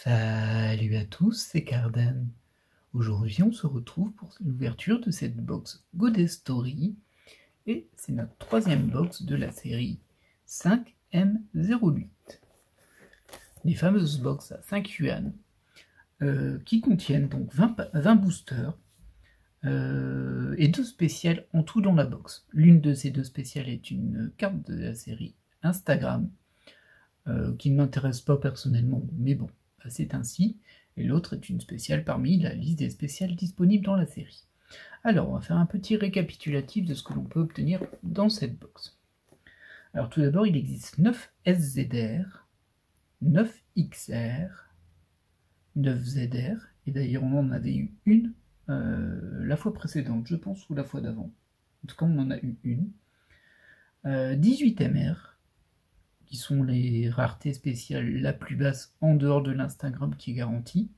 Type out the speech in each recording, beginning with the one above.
Salut à tous, c'est Cardan. Aujourd'hui, on se retrouve pour l'ouverture de cette box Goddess Story. Et c'est notre troisième box de la série 5M08. Les fameuses box à 5 yuan qui contiennent donc 20 boosters et 2 spéciales en tout dans la box. L'une de ces 2 spéciales est une carte de la série Instagram qui ne m'intéresse pas personnellement, mais bon. C'est ainsi, et l'autre est une spéciale parmi la liste des spéciales disponibles dans la série. Alors, on va faire un petit récapitulatif de ce que l'on peut obtenir dans cette box. Alors tout d'abord, il existe 9 SZR, 9 XR, 9 ZR, et d'ailleurs on en avait eu une la fois précédente, je pense, ou la fois d'avant. En tout cas, on en a eu une. 18 MR, qui sont les raretés spéciales la plus basse en dehors de l'Instagram qui est garantie,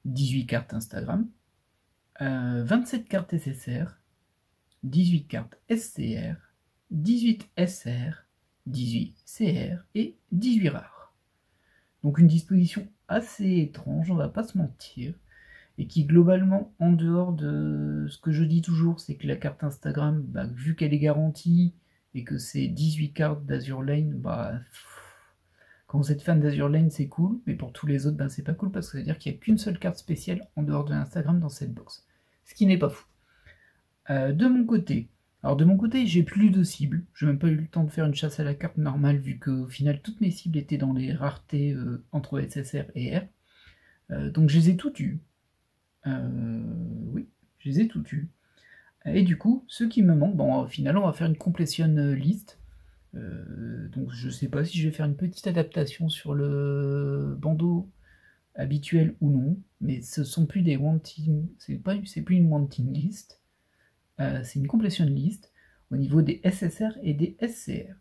18 cartes Instagram, 27 cartes SSR, 18 cartes SCR, 18 SR, 18 CR et 18 rares. Donc une disposition assez étrange, on va pas se mentir, et qui globalement, en dehors de ce que je dis toujours, c'est que la carte Instagram, vu qu'elle est garantie, et que c'est 18 cartes d'Azur Lane, quand vous êtes fan d'Azur Lane, c'est cool, mais pour tous les autres, c'est pas cool, parce que ça veut dire qu'il n'y a qu'une seule carte spéciale en dehors de l'Instagram dans cette box. Ce qui n'est pas fou. De mon côté, j'ai plus de cibles, j'ai même pas eu le temps de faire une chasse à la carte normale, vu qu'au final, toutes mes cibles étaient dans les raretés entre SSR et R. Donc je les ai toutes eues. Oui, je les ai toutes eues. Et du coup, ce qui me manque, au final, on va faire une completion list. Donc je sais pas si je vais faire une petite adaptation sur le bandeau habituel ou non, mais ce sont plus des wanting, c'est plus une wanting list, c'est une completion list au niveau des SSR et des SCR.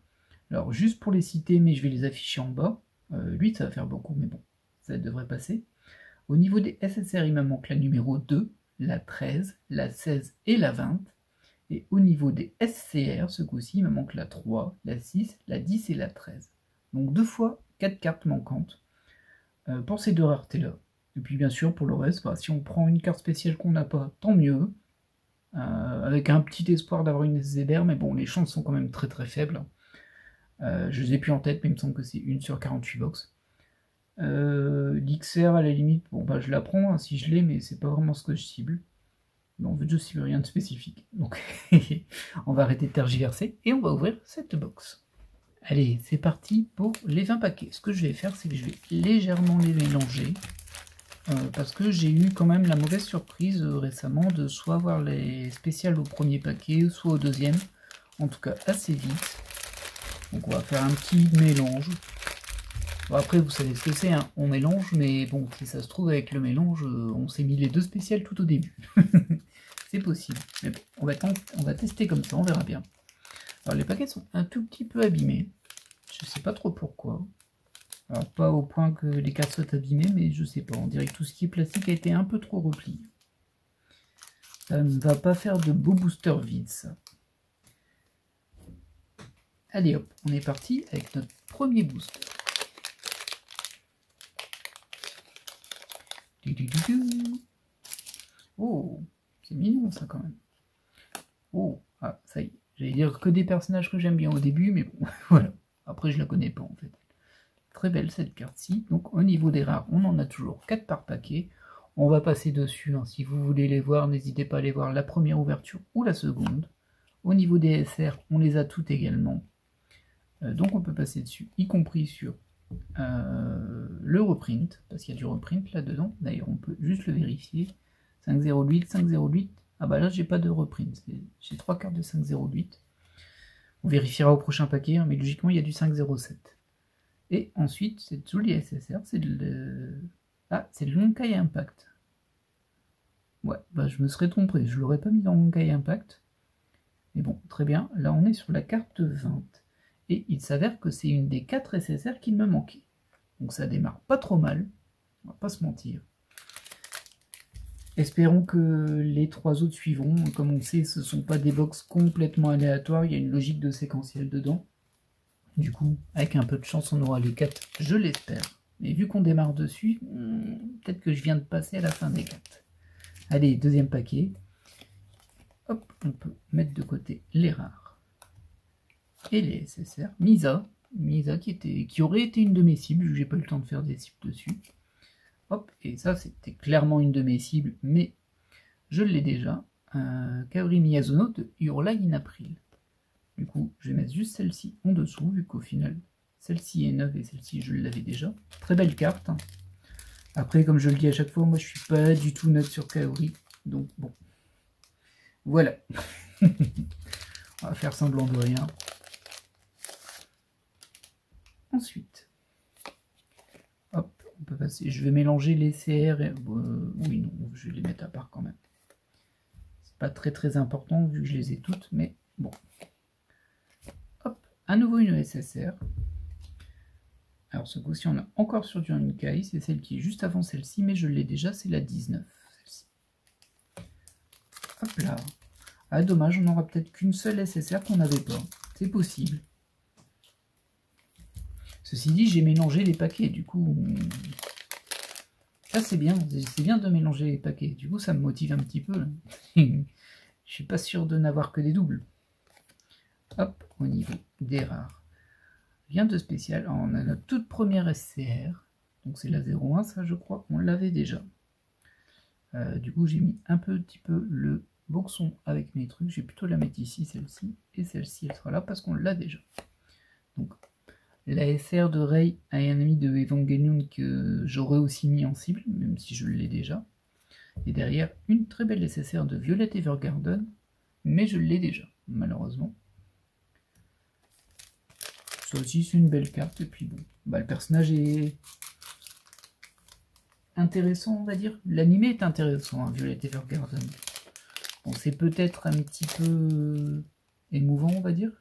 Alors juste pour les citer, mais je vais les afficher en bas, 8 ça va faire beaucoup, mais bon, ça devrait passer. Au niveau des SSR, il me manque la numéro 2, la 13, la 16 et la 20. Et au niveau des SCR, ce coup-ci, il me manque la 3, la 6, la 10 et la 13. Donc 2 fois 4 cartes manquantes pour ces 2 raretés-là. Et puis bien sûr, pour le reste, si on prend une carte spéciale qu'on n'a pas, tant mieux. Avec un petit espoir d'avoir une SZR, mais bon, les chances sont quand même très très faibles. Je les ai plus en tête, mais il me semble que c'est 1 sur 48 box. L'XR, à la limite, je la prends si je l'ai, mais c'est pas vraiment ce que je cible. En fait, je cible rien de spécifique. Donc, on va arrêter de tergiverser et on va ouvrir cette box. Allez, c'est parti pour les 20 paquets. Ce que je vais faire, c'est que je vais légèrement les mélanger. Parce que j'ai eu quand même la mauvaise surprise récemment de soit avoir les spéciales au premier paquet, soit au deuxième. En tout cas, assez vite. Donc, on va faire un petit mélange. Bon, après, vous savez ce que c'est, hein, on mélange, mais bon, si ça se trouve, avec le mélange, on s'est mis les 2 spéciales tout au début. C'est possible. Mais bon, on va tester comme ça, on verra bien. Alors, les paquets sont un tout petit peu abîmés. Je sais pas trop pourquoi. Alors, pas au point que les cartes soient abîmées, mais je sais pas. On dirait que tout ce qui est plastique a été un peu trop replié. Ça ne va pas faire de beaux boosters vides, ça. Allez hop, on est parti avec notre premier booster. Oh, c'est mignon ça quand même. Oh, ah, ça y est. J'allais dire que des personnages que j'aime bien au début, mais bon, voilà. Après, je la connais pas en fait. Très belle cette carte-ci. Donc, au niveau des rares, on en a toujours 4 par paquet. On va passer dessus. Hein. Si vous voulez les voir, n'hésitez pas à aller voir la première ouverture ou la seconde. Au niveau des SR, on les a toutes également. Donc, on peut passer dessus, y compris sur le reprint, parce qu'il y a du reprint là-dedans. D'ailleurs, on peut juste le vérifier. 508, 508. Ah bah là, j'ai pas de reprint. J'ai 3 cartes de 508. On vérifiera au prochain paquet, hein, mais logiquement, il y a du 507. Et ensuite, cette jolie SSR, c'est le... Ah, c'est le Honkai Impact. Ouais, je me serais trompé. Je l'aurais pas mis dans Honkai Impact. Mais bon, très bien. Là, on est sur la carte 20. Et il s'avère que c'est une des 4 SSR qui me manquait. Donc ça démarre pas trop mal. On va pas se mentir. Espérons que les 3 autres suivront. Comme on sait, ce ne sont pas des box complètement aléatoires. Il y a une logique de séquentiel dedans. Du coup, avec un peu de chance, on aura les 4, je l'espère. Mais vu qu'on démarre dessus, peut-être que je viens de passer à la fin des cartes. Allez, deuxième paquet. Hop, on peut mettre de côté les rares et les SSR. Misa qui aurait été une de mes cibles, vu que j'ai pas eu le temps de faire des cibles dessus. Hop, et ça c'était clairement une de mes cibles, mais je l'ai déjà. Kaori Miyazono de Hurla in April. Du coup, je vais mettre juste celle-ci en dessous, vu qu'au final, celle-ci est neuve et celle-ci, je l'avais déjà. Très belle carte. Hein. Après, comme je le dis à chaque fois, moi, je suis pas du tout neutre sur Kaori. Donc, bon. Voilà. On va faire semblant de rien. Ensuite, hop, on peut passer. Je vais mélanger les CR et... oui, non, je vais les mettre à part quand même. C'est pas très important, vu que je les ai toutes, mais bon. À nouveau une SSR. Alors ce coup-ci on a encore sur du Honkai, c'est celle qui est juste avant celle-ci, mais je l'ai déjà, c'est la 19. Celle-ci. Hop là. Ah dommage, on n'aura peut-être qu'une seule SSR qu'on n'avait pas. C'est possible. Ceci dit, j'ai mélangé les paquets, du coup... Ça c'est bien de mélanger les paquets. Du coup ça me motive un petit peu. Je suis pas sûr de n'avoir que des doubles. Hop, au niveau des rares. Rien de spécial. Alors, on a notre toute première SCR. Donc c'est la 01, ça je crois qu'on l'avait déjà. Du coup j'ai mis un petit peu le boxon avec mes trucs. Je vais plutôt la mettre ici, celle-ci. Et celle-ci, elle sera là parce qu'on l'a déjà. Donc la SR de Rei a un ami de Evangelion que j'aurais aussi mis en cible, même si je l'ai déjà. Et derrière, une très belle SSR de Violet Evergarden, mais je l'ai déjà, malheureusement. Ça aussi, c'est une belle carte. Et puis bon, bah, le personnage est intéressant, on va dire. L'animé est intéressant, hein, Violet Evergarden. Bon, c'est peut-être un petit peu émouvant, on va dire.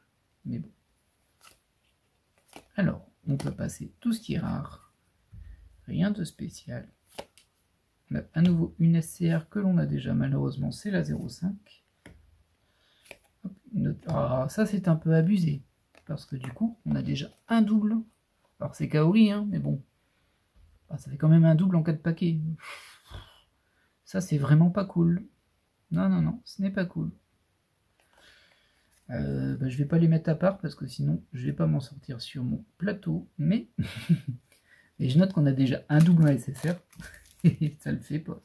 Mais bon. Alors, on peut passer tout ce qui est rare. Rien de spécial. On a à nouveau une SCR que l'on a déjà, malheureusement, c'est la 05. Hop, ah, ça, c'est un peu abusé. Parce que du coup, on a déjà un double. Alors c'est Kaori, hein, mais bon. Ça fait quand même un double en 4 paquets. Ça, c'est vraiment pas cool. Non, non, non, ce n'est pas cool. Je vais pas les mettre à part parce que sinon, je vais pas m'en sortir sur mon plateau. Mais, et je note qu'on a déjà un double en SSR. Et ça le fait pas.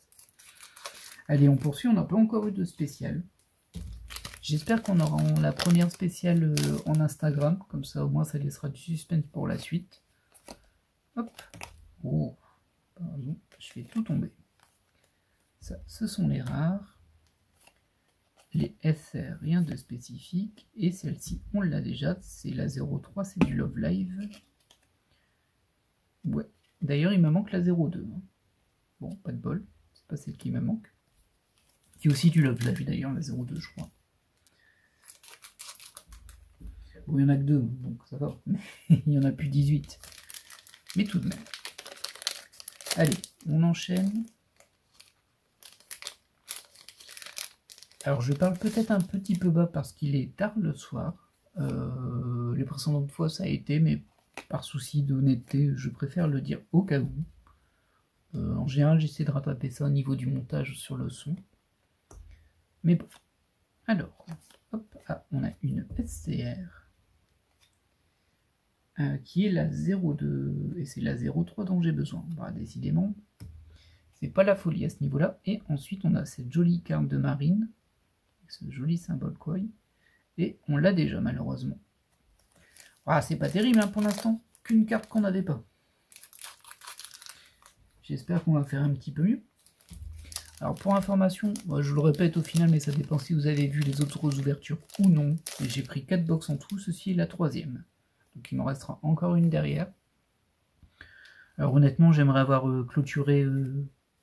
Allez, on poursuit. On n'a pas encore eu de spécial. J'espère qu'on aura la première spéciale en Instagram, comme ça au moins ça laissera du suspense pour la suite. Hop. Oh, pardon, je fais tout tomber. Ça, ce sont les rares. Les SR, rien de spécifique. Et celle-ci, on l'a déjà, c'est la 03, c'est du Love Live. Ouais, d'ailleurs il me manque la 02. Hein. Bon, pas de bol, c'est pas celle qui me manque. Qui est aussi du Love Live d'ailleurs, la 02 je crois. Bon, il n'y en a que 2, donc ça va. Il n'y en a plus 18. Mais tout de même. Allez, on enchaîne. Alors, je parle peut-être un petit peu bas parce qu'il est tard le soir. Les précédentes fois, ça a été, mais par souci d'honnêteté, je préfère le dire au cas où. En général, j'essaie de rattraper ça au niveau du montage sur le son. Mais bon. Alors, hop, ah, on a une SCR. Qui est la 02 et c'est la 03 dont j'ai besoin. Bah, décidément, c'est pas la folie à ce niveau-là. Et ensuite, on a cette jolie carte de marine, avec ce joli symbole koi, et on l'a déjà malheureusement. Ah, c'est pas terrible hein, pour l'instant, qu'une carte qu'on n'avait pas. J'espère qu'on va faire un petit peu mieux. Alors pour information, je vous le répète au final, mais ça dépend si vous avez vu les autres ouvertures ou non. J'ai pris 4 box en tout, ceci est la 3e. Donc il m'en restera encore une derrière. Alors honnêtement, j'aimerais avoir clôturé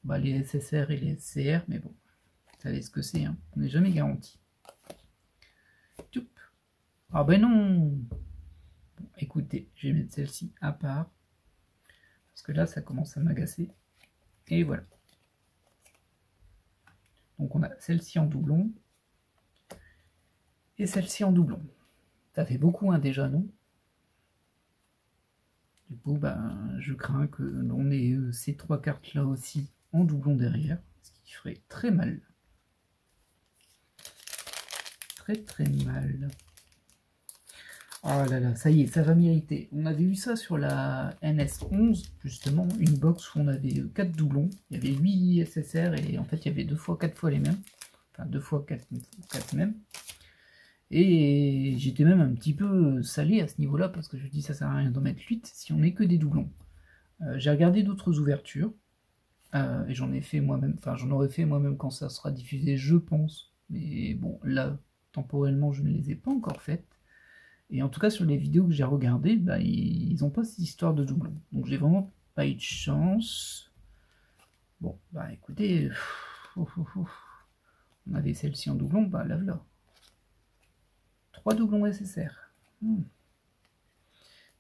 les SSR et les SCR, mais bon, vous savez ce que c'est, hein. On n'est jamais garanti. Toup. Ah ben non. Bon, écoutez, je vais mettre celle-ci à part, parce que là, ça commence à m'agacer. Et voilà. Donc on a celle-ci en doublon, et celle-ci en doublon. Ça fait beaucoup, hein, déjà, non? Du coup, je crains que l'on ait ces 3 cartes-là aussi en doublon derrière, ce qui ferait très mal. Très très mal. Oh là là, ça y est, ça va m'irriter. On avait eu ça sur la NS11, justement, une box où on avait 4 doublons. Il y avait 8 SSR et en fait il y avait 2 fois 4 fois les mêmes. Enfin 2 fois 4 mêmes. Et j'étais même un petit peu salé à ce niveau-là parce que je me dis ça sert à rien d'en mettre 8 si on met que des doublons. J'ai regardé d'autres ouvertures et j'en ai fait moi-même, enfin j'en aurais fait moi-même quand ça sera diffusé, je pense. Mais bon, là, temporellement, je ne les ai pas encore faites. Et en tout cas, sur les vidéos que j'ai regardées, ils n'ont pas cette histoire de doublon. Donc j'ai vraiment pas eu de chance. Bon, écoutez, on avait celle-ci en doublon, la voilà. 3 doublons SSR.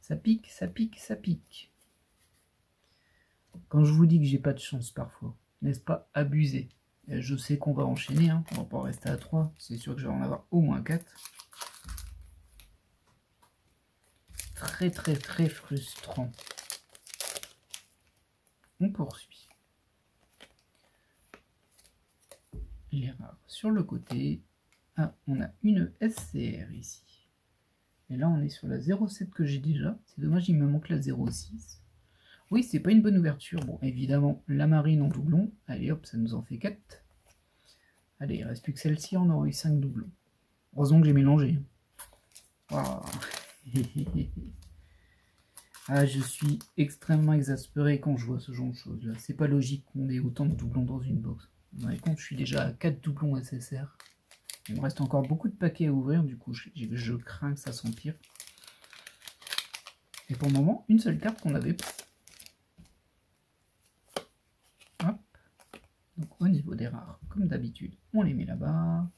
Ça pique, ça pique, ça pique. Quand je vous dis que j'ai pas de chance parfois, n'est-ce pas abusé? Je sais qu'on va enchaîner, hein. On va pas rester à 3, c'est sûr que je vais en avoir au moins 4. Très très très frustrant. On poursuit. Les rares sur le côté. Ah, on a une SCR ici. Et là, on est sur la 0,7 que j'ai déjà. C'est dommage, il me manque la 0,6. Oui, c'est pas une bonne ouverture. Bon, évidemment, la marine en doublon. Allez, hop, ça nous en fait 4. Allez, il reste plus que celle-ci, on aura eu 5 doublons. Heureusement que j'ai mélangé. Wow. Ah, je suis extrêmement exaspéré quand je vois ce genre de choses là. C'est pas logique qu'on ait autant de doublons dans une box. Vous vous rendez compte, je suis déjà à 4 doublons SSR. Il me reste encore beaucoup de paquets à ouvrir, du coup je crains que ça s'empire. Et pour le moment, une seule carte qu'on avait pas. Hop. Donc au niveau des rares, comme d'habitude, on les met là-bas.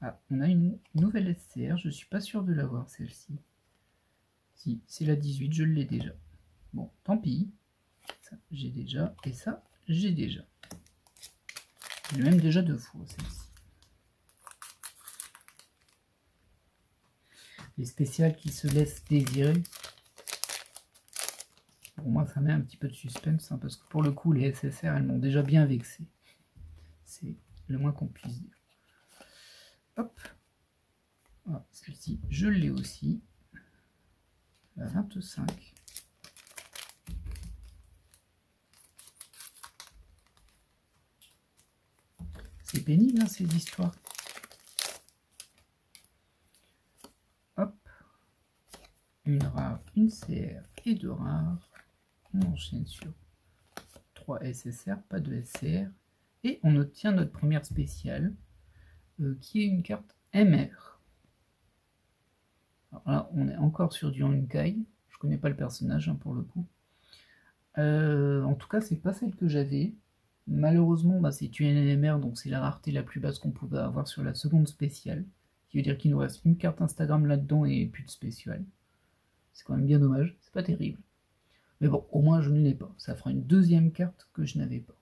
Ah, on a une nouvelle SCR, je suis pas sûr de l'avoir celle-ci. Si, c'est la 18, je l'ai déjà. Bon, tant pis. Ça, j'ai déjà, et ça, j'ai déjà. J'ai même déjà 2 fois celle-ci. Les spéciales qui se laissent désirer. Pour moi, ça met un petit peu de suspense, hein, parce que pour le coup, les SSR, elles m'ont déjà bien vexé. C'est le moins qu'on puisse dire. Hop. Ah, celle-ci, je l'ai aussi. La 25. C'est pénible, hein, ces histoires. Hop. Une rare, une CR et 2 rares. On enchaîne sur 3 SSR, pas de SCR. Et on obtient notre première spéciale, qui est une carte MR. Alors là, on est encore sur du Honkai. Je connais pas le personnage, hein, pour le coup. En tout cas, c'est pas celle que j'avais. Malheureusement, c'est une NMR, donc c'est la rareté la plus basse qu'on pouvait avoir sur la seconde spéciale. Qui veut dire qu'il nous reste une carte Instagram là-dedans et plus de spécial. C'est quand même bien dommage, c'est pas terrible. Mais bon, au moins je ne l'ai pas. Ça fera une deuxième carte que je n'avais pas.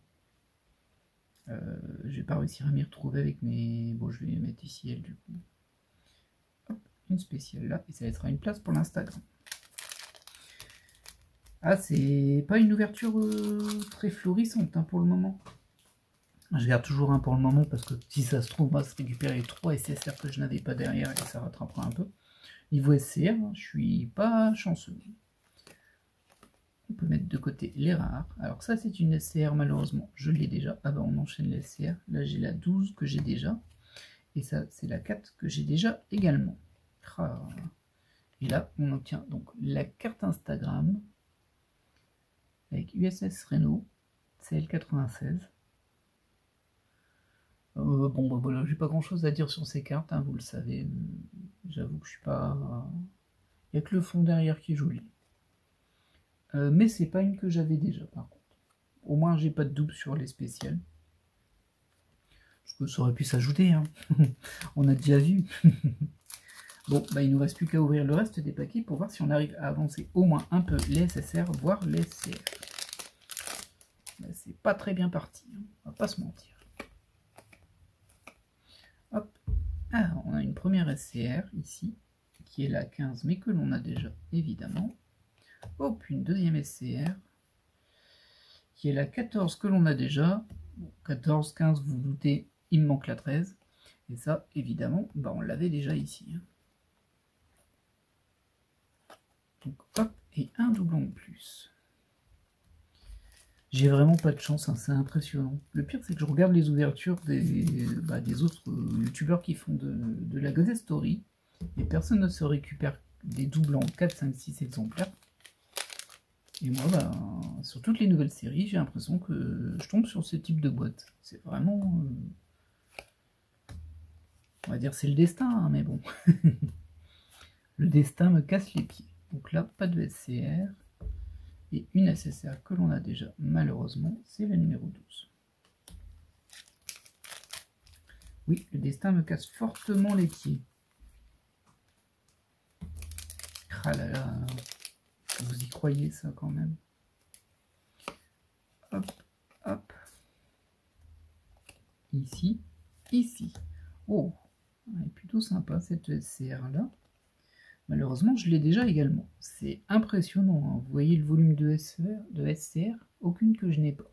Je vais pas réussir à m'y retrouver avec mes... Bon, je vais mettre ici elle du coup. Hop, une spéciale là, et ça laissera une place pour l'Instagram. Ah, c'est pas une ouverture très florissante, hein, pour le moment. Je garde toujours un pour le moment parce que si ça se trouve, on va se récupérer 3 SSR que je n'avais pas derrière et ça rattrapera un peu. Niveau SCR, hein, je suis pas chanceux. On peut mettre de côté les rares. Alors ça, c'est une SCR, malheureusement, je l'ai déjà. Ah bah on enchaîne les SCR. Là, j'ai la 12 que j'ai déjà. Et ça, c'est la 4 que j'ai déjà également. Ah. Et là, on obtient donc la carte Instagram avec USS Reno, CL96. Bon, voilà, j'ai pas grand chose à dire sur ces cartes, hein, vous le savez. J'avoue que je suis pas... Il n'y a que le fond derrière qui est joli. Mais c'est pas une que j'avais déjà, par contre. Au moins, j'ai pas de double sur les spéciales. Parce que ça aurait pu s'ajouter, hein. On a déjà vu. Bon, il nous reste plus qu'à ouvrir le reste des paquets pour voir si on arrive à avancer au moins un peu les SSR, voire les SCR. C'est pas très bien parti, hein. On va pas se mentir. Hop. Ah, on a une première SCR ici, qui est la 15, mais que l'on a déjà, évidemment. Hop, une deuxième SCR, qui est la 14 que l'on a déjà. Bon, 14, 15, vous vous doutez, il me manque la 13. Et ça, évidemment, bah, on l'avait déjà ici. Donc hop, et un doublon de plus. J'ai vraiment pas de chance, hein, c'est impressionnant. Le pire, c'est que je regarde les ouvertures des autres youtubeurs qui font de la Goddess Story, et personne ne se récupère des doublons 4, 5, 6 exemplaires. Et moi, bah, sur toutes les nouvelles séries, j'ai l'impression que je tombe sur ce type de boîte. C'est vraiment... on va dire c'est le destin, hein, mais bon. Le destin me casse les pieds. Donc là, pas de SCR. Et une SSR que l'on a déjà, malheureusement, c'est la numéro 12. Oui, le destin me casse fortement les pieds. Ah là là, vous y croyez ça quand même. Hop, hop. Ici, ici. Oh, elle est plutôt sympa cette SCR là. Malheureusement, je l'ai déjà également. C'est impressionnant, hein. Vous voyez le volume de SCR, aucune que je n'ai pas.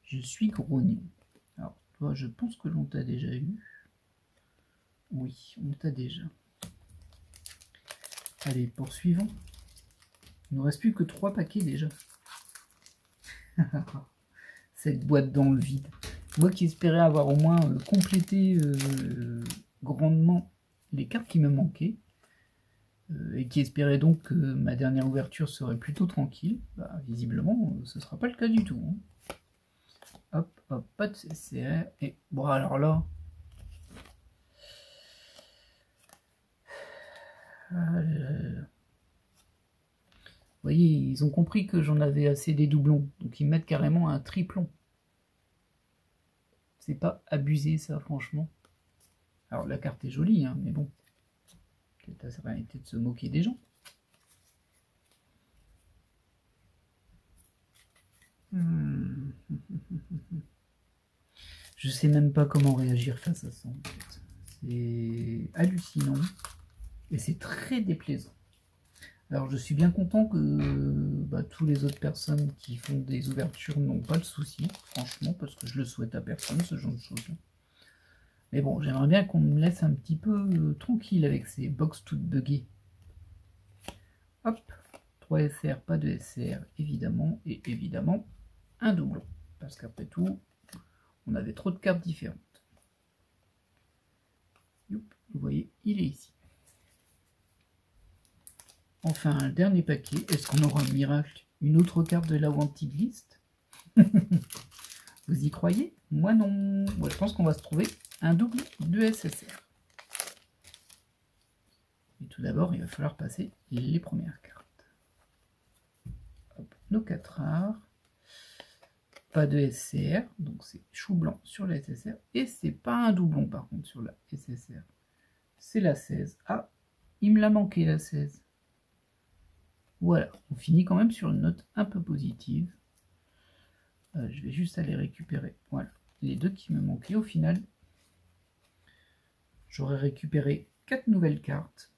Je suis grognon. Alors, toi, je pense que l'on t'a déjà eu. Oui, on t'a déjà. Allez, poursuivons. Il ne nous reste plus que 3 paquets déjà. Cette boîte dans le vide. Moi qui espérais avoir au moins complété grandement les cartes qui me manquaient, et qui espérait donc que ma dernière ouverture serait plutôt tranquille, bah, visiblement ce ne sera pas le cas du tout. Hein. Hop, hop, pas de CCR, et bon alors là... Vous voyez, ils ont compris que j'en avais assez des doublons, donc ils mettent carrément un triplon. C'est pas abusé ça, franchement. Alors la carte est jolie, hein, mais bon, ça va être de se moquer des gens. Je sais même pas comment réagir face à ça. En fait. C'est hallucinant et c'est très déplaisant. Alors je suis bien content que tous les autres personnes qui font des ouvertures n'ont pas le souci, franchement, parce que je le souhaite à personne, ce genre de choses. Mais bon, j'aimerais bien qu'on me laisse un petit peu tranquille avec ces box toutes buggées. Hop, 3 SR, pas de SR, évidemment, et évidemment, un doublon. Parce qu'après tout, on avait trop de cartes différentes. Youp, vous voyez, il est ici. Enfin, un dernier paquet. Est-ce qu'on aura un miracle? Une autre carte de la Wanted List? Vous y croyez? Moi non. Moi, je pense qu'on va se trouver un double de SSR. Et tout d'abord, il va falloir passer les premières cartes. Hop, nos 4 rares. Pas de SCR, donc c'est chou blanc sur la SSR. Et c'est pas un doublon par contre sur la SSR. C'est la 16. Ah, il me l'a manqué la 16. Voilà, on finit quand même sur une note un peu positive. Je vais juste aller récupérer, voilà, les deux qui me manquaient au final. J'aurais récupéré 4 nouvelles cartes.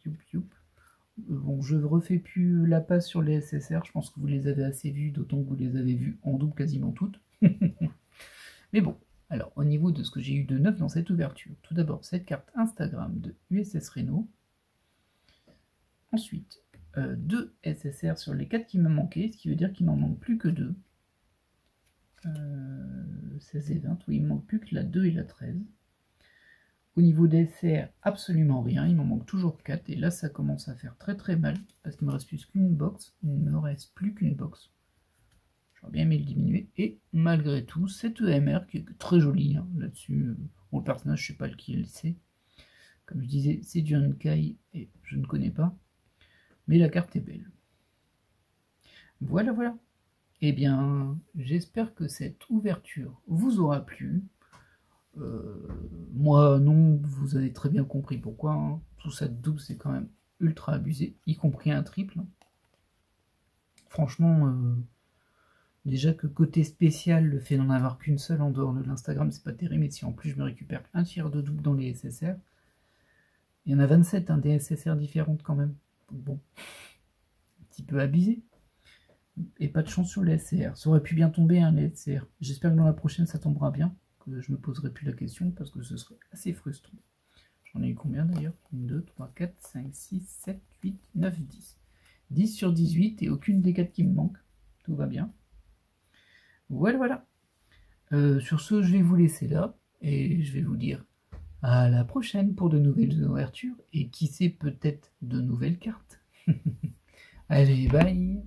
Youp, youp. Bon, je ne refais plus la passe sur les SSR, je pense que vous les avez assez vus, d'autant que vous les avez vus en double quasiment toutes. Mais bon, alors au niveau de ce que j'ai eu de neuf dans cette ouverture, tout d'abord cette carte Instagram de USS Reno. Ensuite, 2 SSR sur les 4 qui me manquaient, ce qui veut dire qu'il m'en manque plus que 2. 16 et 20, oui, il me manque plus que la 2 et la 13. Au niveau des SR, absolument rien, il m'en manque toujours 4, et là ça commence à faire très très mal, parce qu'il me reste plus qu'une box, il ne me reste plus qu'une box. J'aurais bien aimé le diminuer, et malgré tout, cette EMR qui est très jolie, hein, là-dessus, bon, le personnage je sais pas lequel c'est, comme je disais, c'est du Honkai, et je ne connais pas, mais la carte est belle. Voilà, voilà. Eh bien, j'espère que cette ouverture vous aura plu. Moi, non, vous avez très bien compris pourquoi. Hein. Tout ça de double, c'est quand même ultra abusé, y compris un triple. Franchement, Déjà que côté spécial, le fait d'en avoir qu'une seule en dehors de l'Instagram, c'est pas terrible, mais si en plus je me récupère un tiers de double dans les SSR, il y en a 27 hein, des SSR différentes quand même. Donc bon, un petit peu abusé. Et pas de chance sur les SCR. Ça aurait pu bien tomber hein, les SCR. J'espère que dans la prochaine ça tombera bien, que je me poserai plus la question parce que ce serait assez frustrant. J'en ai eu combien d'ailleurs 1, 2, 3, 4, 5, 6, 7, 8, 9, 10. 10 sur 18 et aucune des 4 qui me manque. Tout va bien. Voilà. Sur ce, je vais vous laisser là et je vais vous dire à la prochaine pour de nouvelles ouvertures et qui sait peut-être de nouvelles cartes. Allez, bye!